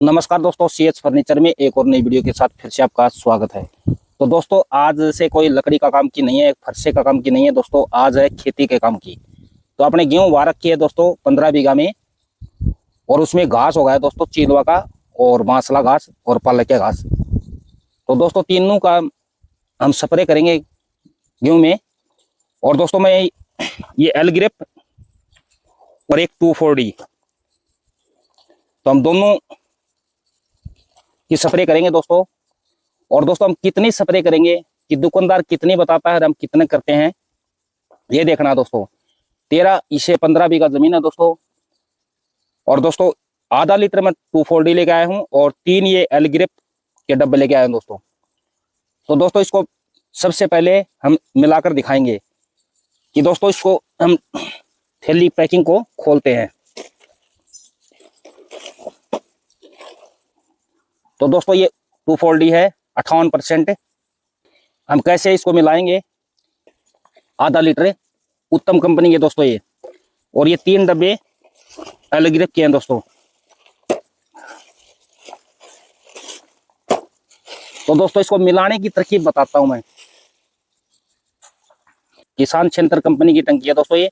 नमस्कार दोस्तों, CH furniture में एक और नई वीडियो के साथ फिर से आपका स्वागत है। तो दोस्तों, आज से कोई लकड़ी का काम की नहीं है, फरसे का काम की नहीं है दोस्तों, आज है खेती के काम की। तो आपने गेहूं उगा रखी है दोस्तों 15 बीघा में, और उसमें घास हो गया है दोस्तों चिलवा का और बांसला घास और पालक घास। तो दोस्तों तीनों का हम स्प्रे करेंगे गेहूं में। और दोस्तों मैं ये एल ग्रेप और एक 2,4-D, तो हम दोनों की स्प्रे करेंगे दोस्तों। और दोस्तों हम कितनी स्प्रे करेंगे कि दुकानदार कितनी बताता है और हम कितने करते हैं, ये देखना दोस्तों। 13 इसे 15 बीघा जमीन है दोस्तों। और दोस्तों आधा लीटर में 2,4-D लेके आया हूँ और 3 ये एल ग्रेप के डब्बे लेके आए हैं दोस्तों। तो दोस्तों इसको सबसे पहले हम मिलाकर दिखाएंगे कि दोस्तों इसको हम थैली पैकिंग को खोलते हैं। तो दोस्तों ये 2,4-D है 58%। हम कैसे इसको मिलाएंगे, आधा लीटर उत्तम कंपनी के दोस्तों ये, और ये 3 डब्बे एल ग्रेप के हैं दोस्तों। तो दोस्तों इसको मिलाने की तरकीब बताता हूं मैं। किसान क्षेत्र कंपनी की टंकी है दोस्तों ये,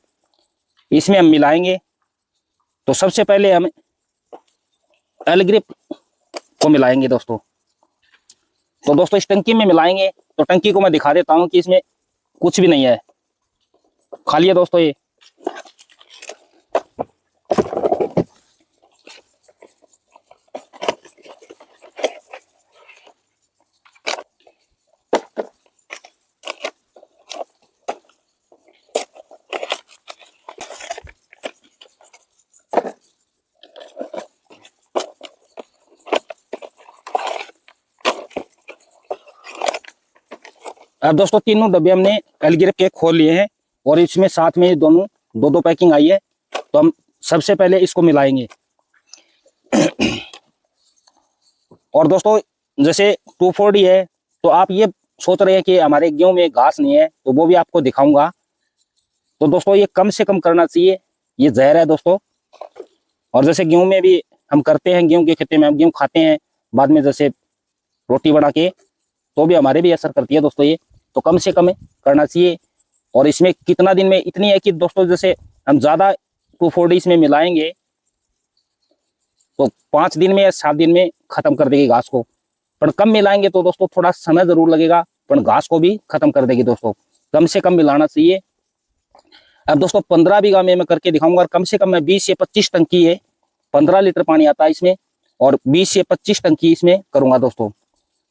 इसमें हम मिलाएंगे। तो सबसे पहले हम एल ग्रेप को मिलाएंगे दोस्तों। तो दोस्तों इस टंकी में मिलाएंगे। तो टंकी को मैं दिखा देता हूं कि इसमें कुछ भी नहीं है, खाली है दोस्तों ये। अब दोस्तों तीनों डब्बे हमने एल ग्रेप के खोल लिए हैं और इसमें साथ में दोनों दो पैकिंग आई है। तो हम सबसे पहले इसको मिलाएंगे। और दोस्तों जैसे 2,4-D है, तो आप ये सोच रहे हैं कि हमारे गेहूं में घास नहीं है, तो वो भी आपको दिखाऊंगा। तो दोस्तों ये कम से कम करना चाहिए, ये जहर है दोस्तों। और जैसे गेहूं में भी हम करते हैं, गेहूं के खेती में हम गेहूं खाते हैं बाद में, जैसे रोटी बना के, तो भी हमारे भी असर करती है दोस्तों ये। तो कम से कम करना चाहिए। और इसमें कितना दिन में इतनी है कि दोस्तों जैसे हम ज्यादा 2,4-D इसमें मिलाएंगे तो 5 दिन में या 7 दिन में खत्म कर देगी घास को। पर कम मिलाएंगे तो दोस्तों थोड़ा समय जरूर लगेगा, पर घास को भी खत्म कर देगी दोस्तों। कम से कम मिलाना चाहिए। अब दोस्तों 15 बीघा में मैं करके दिखाऊंगा। और कम से कम मैं 20 से 25 टंकी है, 15 लीटर पानी आता है इसमें, और 20 से 25 टंकी इसमें करूंगा दोस्तों।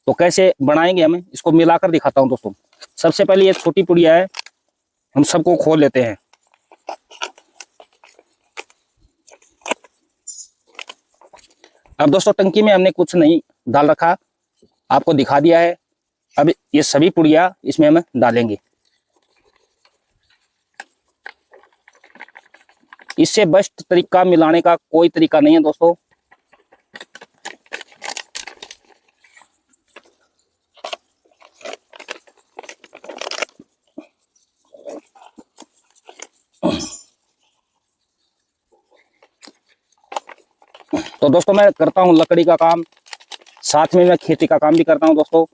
तो कैसे बनाएंगे हम, इसको मिलाकर दिखाता हूं दोस्तों। सबसे पहले ये छोटी पुड़िया है, हम सबको खोल लेते हैं। अब दोस्तों टंकी में हमने कुछ नहीं डाल रखा, आपको दिखा दिया है। अब ये सभी पुड़िया इसमें हम डालेंगे। इससे बेस्ट तरीका मिलाने का कोई तरीका नहीं है दोस्तों। तो दोस्तों मैं करता हूं लकड़ी का काम, साथ में मैं खेती का काम भी करता हूं दोस्तों।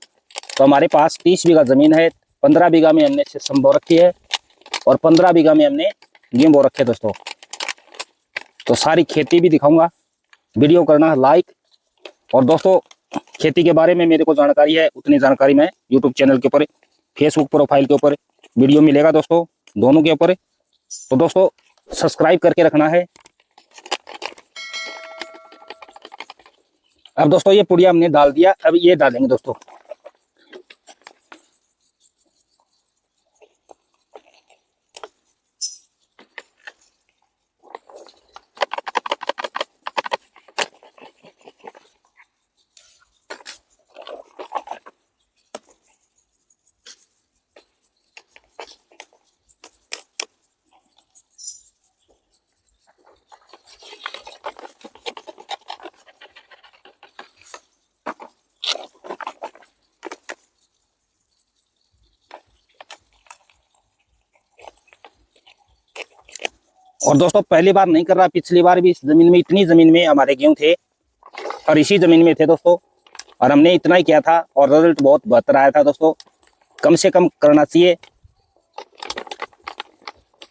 तो हमारे पास 30 बीघा जमीन है, 15 बीघा में हमने शीशम बो रखी है और 15 बीघा में हमने गेहूं बो रखे दोस्तों। तो सारी खेती भी दिखाऊंगा, वीडियो करना लाइक। और दोस्तों खेती के बारे में मेरे को जानकारी है, उतनी जानकारी मैं यूट्यूब चैनल के ऊपर, फेसबुक प्रोफाइल के ऊपर वीडियो मिलेगा दोस्तों, दोनों के ऊपर। तो दोस्तों सब्सक्राइब करके रखना है। अब दोस्तों ये पुड़िया हमने डाल दिया, अब ये डालेंगे दोस्तों। और दोस्तों पहली बार नहीं कर रहा, पिछली बार भी इस जमीन में, इतनी जमीन में हमारे गेहूं थे, और इसी जमीन में थे दोस्तों, और हमने इतना ही किया था और रिजल्ट बहुत बेहतर आया था दोस्तों। कम से कम करना चाहिए,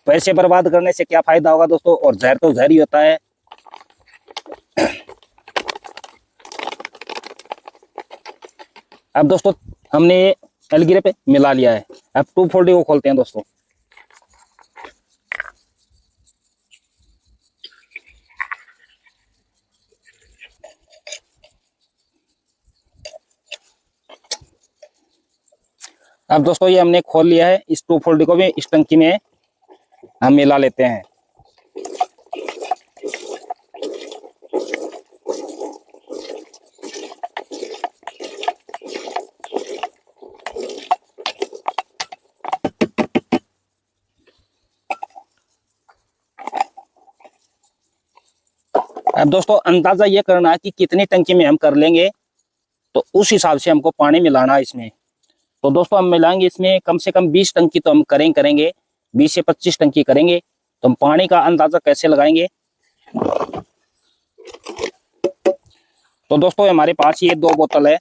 पैसे बर्बाद करने से क्या फायदा होगा दोस्तों, और जहर तो जहर ही होता है। अब दोस्तों हमने एलगिरे पे मिला लिया है, अब 240 को खोलते हैं दोस्तों। अब दोस्तों ये हमने खोल लिया है, इस 240 को भी इस टंकी में हम मिला लेते हैं। अब दोस्तों अंदाजा ये करना है कि कितनी टंकी में हम कर लेंगे, तो उस हिसाब से हमको पानी मिलाना है इसमें। तो दोस्तों हम मिलाएंगे इसमें कम से कम 20 टंकी तो हम करेंगे 20 से 25 टंकी करेंगे। तो हम पानी का अंदाजा कैसे लगाएंगे? तो दोस्तों हमारे पास ये 2 बोतल है।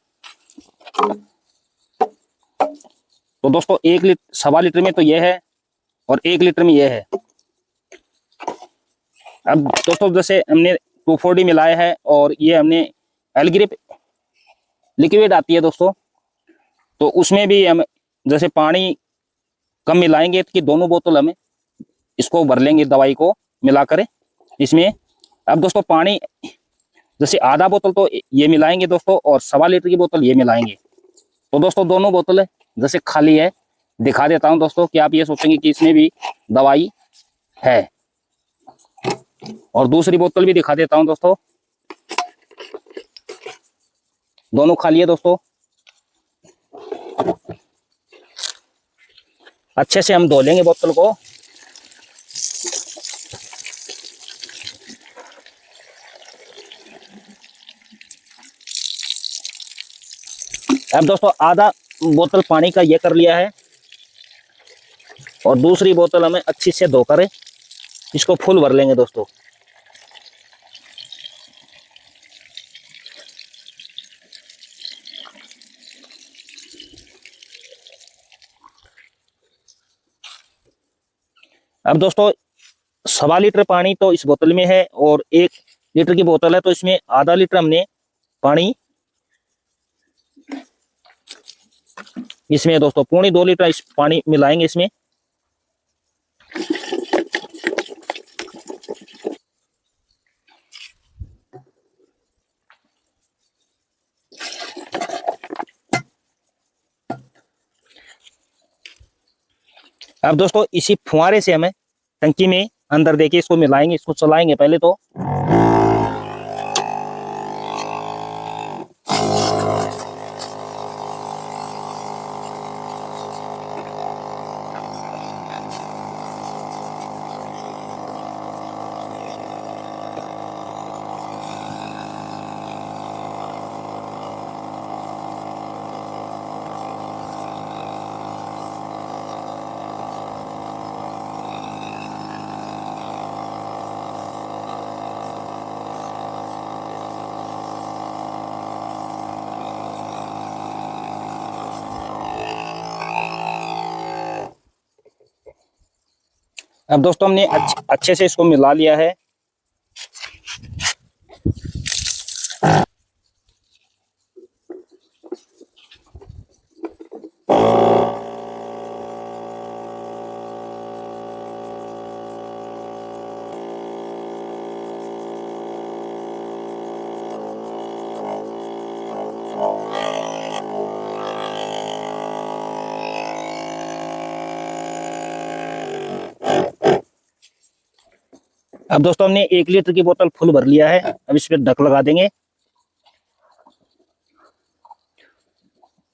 तो दोस्तों 1 लीटर 1.25 लीटर में तो ये है और 1 लीटर में ये है। अब दोस्तों जैसे हमने 240 मिलाया है और ये हमने एलग्रिप लिक्विड आती है दोस्तों, तो उसमें भी हम जैसे पानी कम मिलाएंगे कि दोनों बोतल हमें इसको भर लेंगे दवाई को मिलाकर इसमें। अब दोस्तों पानी जैसे आधा बोतल तो ये मिलाएंगे दोस्तों और 1.25 लीटर की बोतल ये मिलाएंगे। तो दोस्तों दोनों बोतल जैसे खाली है, दिखा देता हूं दोस्तों कि आप ये सोचेंगे कि इसमें भी दवाई है, और दूसरी बोतल भी दिखा देता हूं दोस्तों। दोनों खाली है दोस्तों। अच्छे से हम धो लेंगे बोतल को। अब दोस्तों आधा बोतल पानी का ये कर लिया है और दूसरी बोतल हमें अच्छी से धोकर इसको फुल भर लेंगे दोस्तों। अब दोस्तों 1.25 लीटर पानी तो इस बोतल में है और 1 लीटर की बोतल है, तो इसमें आधा लीटर हमने पानी इसमें दोस्तों 2.25 लीटर इस पानी मिलाएंगे इसमें। अब दोस्तों इसी फुहारे से हमें टंकी में अंदर देके इसको मिलाएंगे, इसको चलाएंगे पहले तो। अब दोस्तों हमने अच्छे से इसको मिला लिया है। अब दोस्तों हमने 1 लीटर की बोतल फुल भर लिया है। अब इस पे ढक लगा देंगे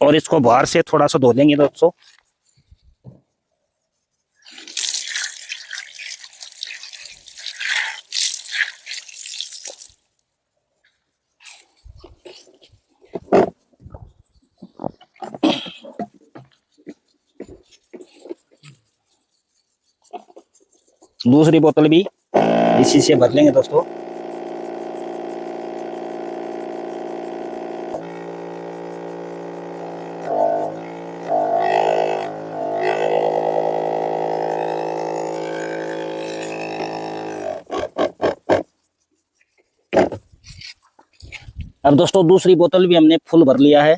और इसको बाहर से थोड़ा सा धो लेंगे दोस्तों। दूसरी बोतल भी इसी से भर लेंगे दोस्तों। अब दोस्तों दूसरी बोतल भी हमने फुल भर लिया है,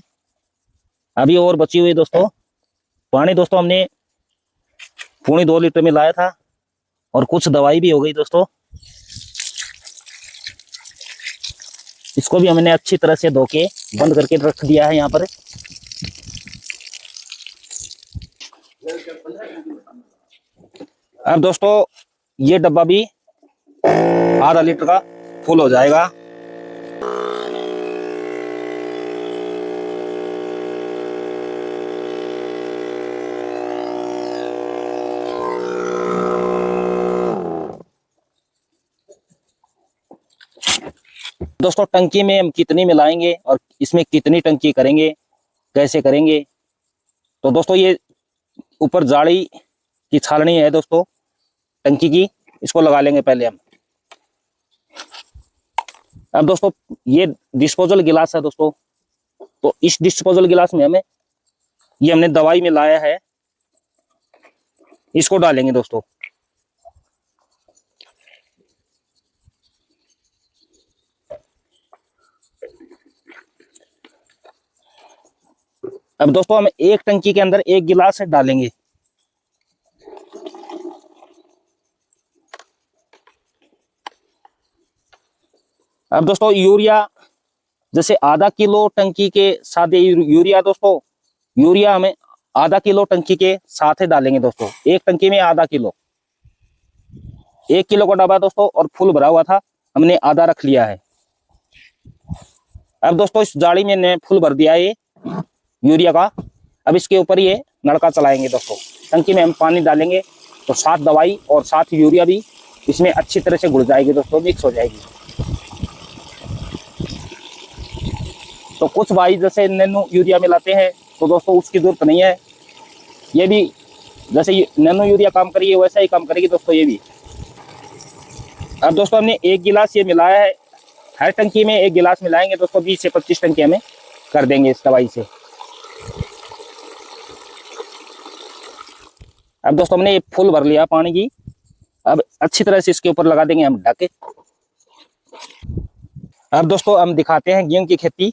अभी और बची हुई दोस्तों पानी। दोस्तों हमने 2.5 लीटर में लाया था और कुछ दवाई भी हो गई दोस्तों। इसको भी हमने अच्छी तरह से धो के बंद करके रख दिया है यहाँ पर। अब दोस्तों ये डब्बा भी ½ लीटर का फुल हो जाएगा। दोस्तों टंकी में हम कितनी मिलाएंगे और इसमें कितनी टंकी करेंगे, कैसे करेंगे, तो दोस्तों ये ऊपर जाली की छालनी है दोस्तों टंकी की, इसको लगा लेंगे पहले हम। अब दोस्तों ये डिस्पोजल गिलास है दोस्तों, तो इस डिस्पोजल गिलास में हमें ये हमने दवाई मिलाया है, इसको डालेंगे दोस्तों। अब दोस्तों हम एक टंकी के अंदर 1 गिलास डालेंगे। अब दोस्तों यूरिया जैसे ½ किलो टंकी के साथ यूरिया दोस्तों, यूरिया हमें ½ किलो टंकी के साथ डालेंगे दोस्तों। एक टंकी में ½ किलो, 1 किलो का डब्बा दोस्तों और फुल भरा हुआ था, हमने आधा रख लिया है। अब दोस्तों इस जाली में ने फुल भर दिया है यूरिया का। अब इसके ऊपर ये नलका चलाएंगे दोस्तों। टंकी में हम पानी डालेंगे तो साथ दवाई और साथ यूरिया भी इसमें अच्छी तरह से घुल जाएगी दोस्तों, मिक्स हो जाएगी। तो कुछ भाई जैसे नैनो यूरिया मिलाते हैं तो दोस्तों उसकी जरूरत नहीं है, ये भी जैसे नैनो यूरिया काम करेगी वैसा ही काम करेगी दोस्तों ये भी। अब दोस्तों हमने 1 गिलास ये मिलाया है, हर टंकी में 1 गिलास मिलाएंगे दोस्तों। 20 से 25 टंकी हमें कर देंगे इस दवाई से। अब दोस्तों हमने ये फुल भर लिया पानी की, अब अच्छी तरह से इसके ऊपर लगा देंगे हम ढक के। अब दोस्तों हम दिखाते हैं गेहूं की खेती,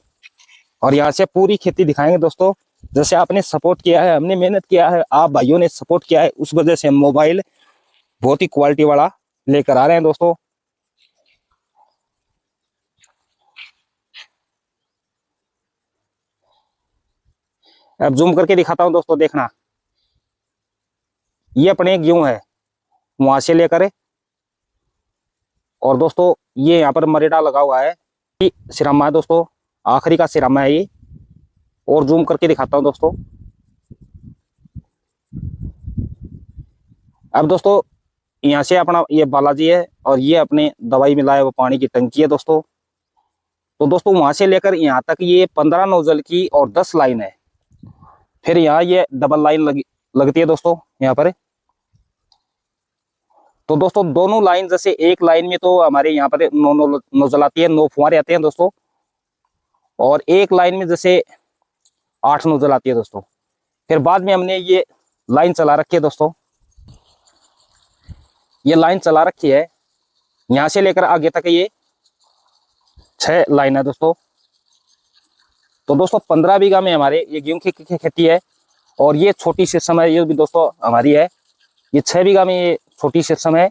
और यहाँ से पूरी खेती दिखाएंगे दोस्तों। जैसे आपने सपोर्ट किया है, हमने मेहनत किया है, आप भाइयों ने सपोर्ट किया है, उस वजह से हम मोबाइल बहुत ही क्वालिटी वाला लेकर आ रहे हैं दोस्तों। अब जूम करके दिखाता हूं दोस्तों, देखना। ये अपने गेहूं है वहां से लेकर, और दोस्तों ये यहाँ पर मरेडा लगा हुआ है, सिरामा है दोस्तों, आखिरी का सिरामा है ये। और जूम करके दिखाता हूं दोस्तों। अब दोस्तों यहाँ से अपना ये बालाजी है, और ये अपने दवाई मिलाए वो पानी की टंकी है दोस्तों। तो दोस्तों वहां से लेकर यहाँ तक ये 15 नोजल की और 10 लाइन है। फिर यहाँ ये डबल लाइन लगती है दोस्तों यहाँ पर। तो दोस्तों दोनों लाइन, जैसे एक लाइन में तो हमारे यहाँ पर 9 नोजल आती है, 9 फुहारे आते हैं दोस्तों, और एक लाइन में जैसे 8 नोजल आती है दोस्तों। फिर बाद में हमने ये लाइन चला रखी है दोस्तों, ये लाइन चला रखी है, यहाँ से लेकर आगे तक ये 6 लाइन है दोस्तों। तो दोस्तों 15 बीघा में हमारे ये गेहूं की खेती है, और ये छोटी सिस्टम है, ये भी दोस्तों हमारी है। ये 6 बीघा में ये छोटी सिस्टम है,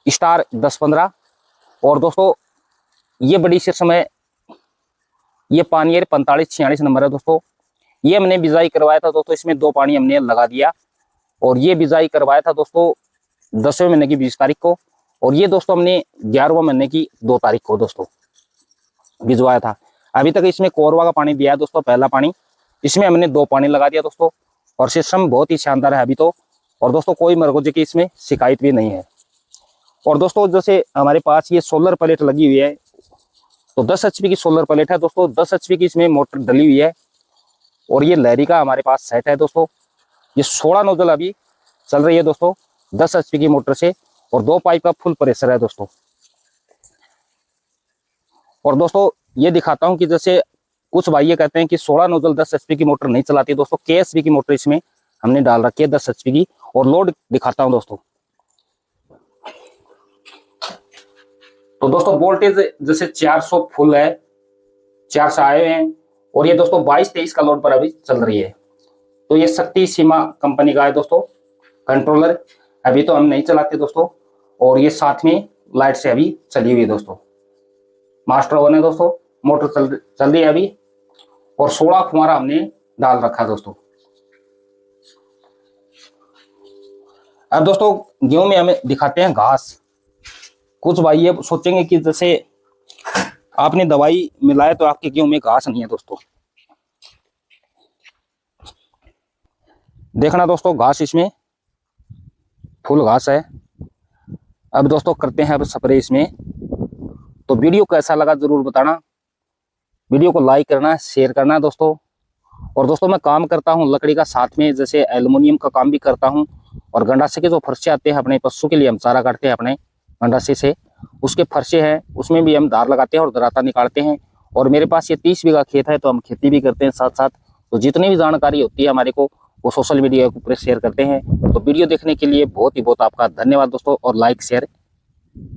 स्टार 10-15। और दोस्तों ये बड़ी सिस्टम है, ये पानियर 45-46 नंबर है दोस्तों। ये हमने बिजाई करवाया था दोस्तों, इसमें 2 पानी हमने लगा दिया, और ये बिजाई करवाया था दोस्तों 10वें महीने की 20 तारीख को, और ये दोस्तों हमने 11वें महीने की 2 तारीख को दोस्तों भिजवाया था। अभी तक इसमें कोरवा का पानी दिया है दोस्तों, पहला पानी, इसमें हमने 2 पानी लगा दिया दोस्तों, और सिस्टम बहुत ही शानदार है अभी तो। और दोस्तों कोई मरगोजे की इसमें शिकायत भी नहीं है। और दोस्तों जैसे हमारे पास ये सोलर प्लेट लगी हुई है, तो 10 HP की सोलर प्लेट है दोस्तों, 10 HP की इसमें मोटर डली हुई है, और ये लहरी का हमारे पास सेट है दोस्तों। ये 16 नोजल अभी चल रही है दोस्तों 10 HP की मोटर से, और 2 पाइप का फुल प्रेशर है दोस्तों। और दोस्तों ये दिखाता हूं कि जैसे कुछ भाई ये कहते हैं कि 16 नोजल 10 HP की मोटर नहीं चलाती दोस्तों, KSB की मोटर इसमें हमने डाल रखी है 10 HP की। और लोड दिखाता हूं दोस्तों। तो दोस्तों वोल्टेज जैसे 400 फुल है, 4 से आए हुए हैं और ये दोस्तों 22-23 का लोड पर अभी चल रही है। तो ये शक्ति सीमा कंपनी का है दोस्तों कंट्रोलर। अभी तो हम नहीं चलाते दोस्तों, और ये साथ में लाइट से अभी चली हुई है दोस्तों। मास्टर वन है दोस्तों, मोटर चल रही है अभी, और 16 फुहारा हमने डाल रखा है दोस्तों। अब दोस्तों गेहूं में हमें दिखाते हैं घास। कुछ भाई ये सोचेंगे कि जैसे आपने दवाई मिलाए तो आपके गेहूं में घास नहीं है दोस्तों। देखना दोस्तों, घास इसमें फुल घास है। अब दोस्तों करते हैं अब स्प्रे इसमें। तो वीडियो कैसा लगा जरूर बताना, वीडियो को लाइक करना, शेयर करना दोस्तों। और दोस्तों मैं काम करता हूं लकड़ी का, साथ में जैसे एल्युमिनियम का काम भी करता हूं। और गंडासे के जो फरसे आते हैं अपने पशु के लिए, हम चारा काटते हैं अपने गंडासे से, उसके फरसे हैं उसमें भी हम धार लगाते हैं और दराता निकालते हैं। और मेरे पास ये 30 बीघा खेत है, तो हम खेती भी करते हैं साथ साथ। तो जितनी भी जानकारी होती है हमारे को वो सोशल मीडिया के ऊपर शेयर करते हैं। तो वीडियो देखने के लिए बहुत ही बहुत आपका धन्यवाद दोस्तों, और लाइक शेयर